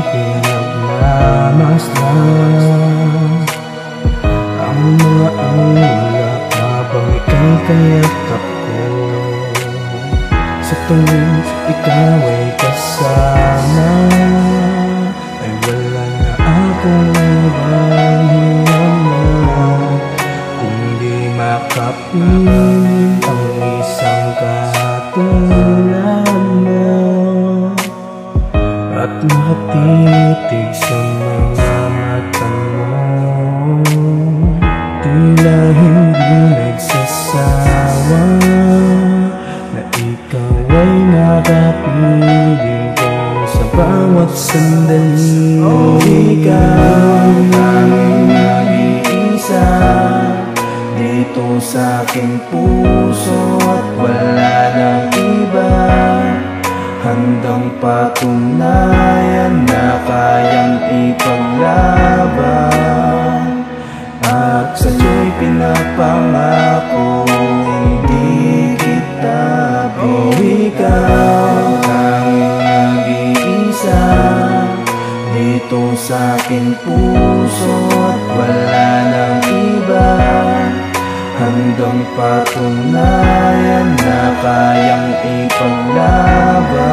pinagmamasdan ang mga ulap habang ika'y kayakap ko. Sa tuwing ikaw ay kasama ay wala na akong ibang hinaman kundi makapiling ang isang katulad mo at makatitig sa mga mata mo. Tila hindi nagsasawa na ikaw ay nakapiling ko sa bawat sandali. Oh, ikaw tanging nag-iisa dito sa aking puso at wala nang iba. Handang patunayan na kayang ipaglaban at sa'yo'y pinapangako hindi kita bibitawan. Oh, ikaw tanging nag-iisa dito sa aking puso at wala nang iba. Handang patunayan na kayang ipaglaban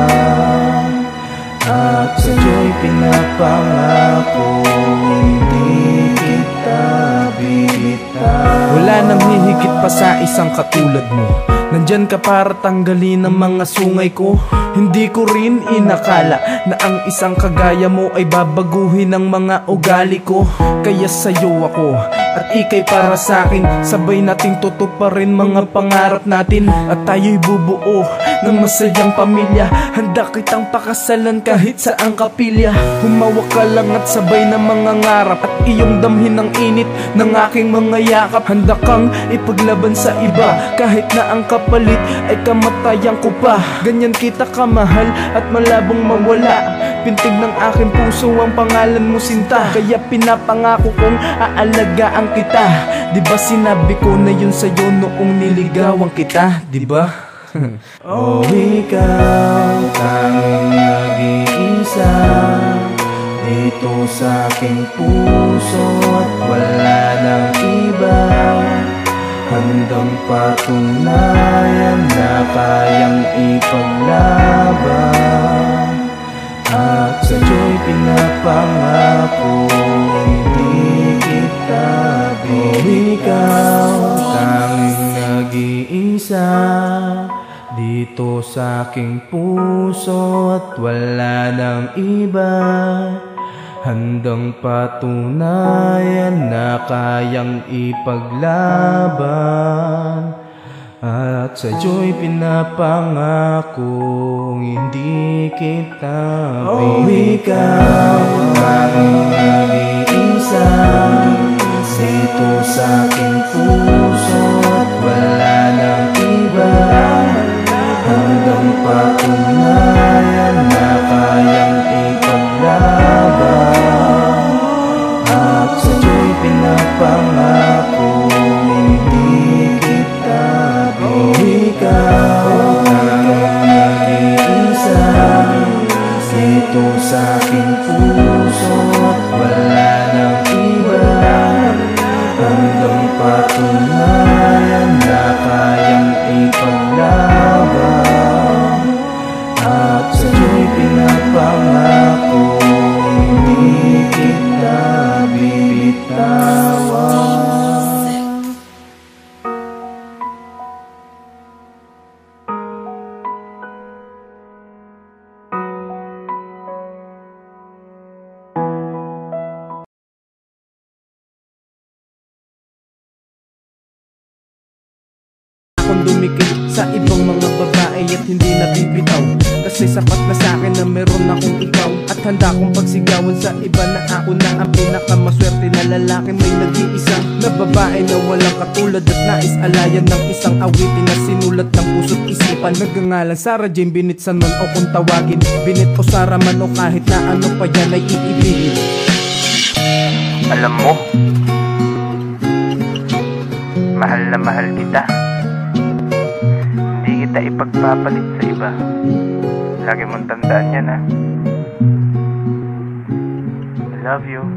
at sa'yo'y pinapangako hindi kita bibitawan. Wala nang hihigit pa sa isang katulad mo. Nandyan ka para tanggalin ang mga sungay ko. Hindi ko rin inakala na ang isang kagaya mo ay babaguhin ang mga ugali ko. Kaya sa'yo ako at ika'y para sa'kin, sabay nating tutuparin mga pangarap natin at tayo'y bubuo ng masayang pamilya. Handa kitang pakasalan kahit saang kapilya. Humawak ka lang at sabay na mga ngarap at iyong damhin ang init ng aking mga yakap. Handa kang ipaglaban sa iba kahit na ang kapalit ay kamatayan ko pa. Ganyan kita kamahal at malabong mawala. Pintig ng aking puso ang pangalan mo, sinta. Kaya pinapangako kong aalagaan kita. Diba sinabi ko na yun sa'yo noong niligawan kita, diba? Oh, ikaw tanging nag-iisa dito sa aking puso at wala nang iba. Handang patunayan na kayang ipaglaban at sa'yo'y pinapangako hindi kita bibitawan. Oh, ikaw tanging nag-iisa dito sa aking puso at wala nang iba. Handang patunayan na kayang ipaglaban at sa'yo'y pinapangakong hindi kita bibitawan. Oh, ikaw tanging nag-iisa dito sa aking puso at wala nang iba. Handang patunayan na kayang ipaglaban at sa'yo'y pinapangako hindi kita bibitawan. Oh, ikaw tanging nag-iisa dito sa aking puso at wala nang iba. Handang patunayan na kayang ipaglaban at sa'yo'y pinapangako hindi kita bibitawan. Akong dumikit sa ibang mga babae at hindi nabibitaw, kasi sapat na sa'kin na meron akong ikaw. At handa kong pagsigawan sa iba na ako na ang pinakamaswerte na lalaki. May nag-iisang na babae na walang katulad at nais alayan ng isang awitin na sinulat ng puso't isipan. Nagngangalan Sarah Jane Binitsan man o kung tawagin Binit o Sara man o kahit na ano pa yan ay iibigin. Alam mo, mahal na mahal kita. Hindi kita ipagpapalit sa iba. Lagi mong tandaan yan, ha? love you.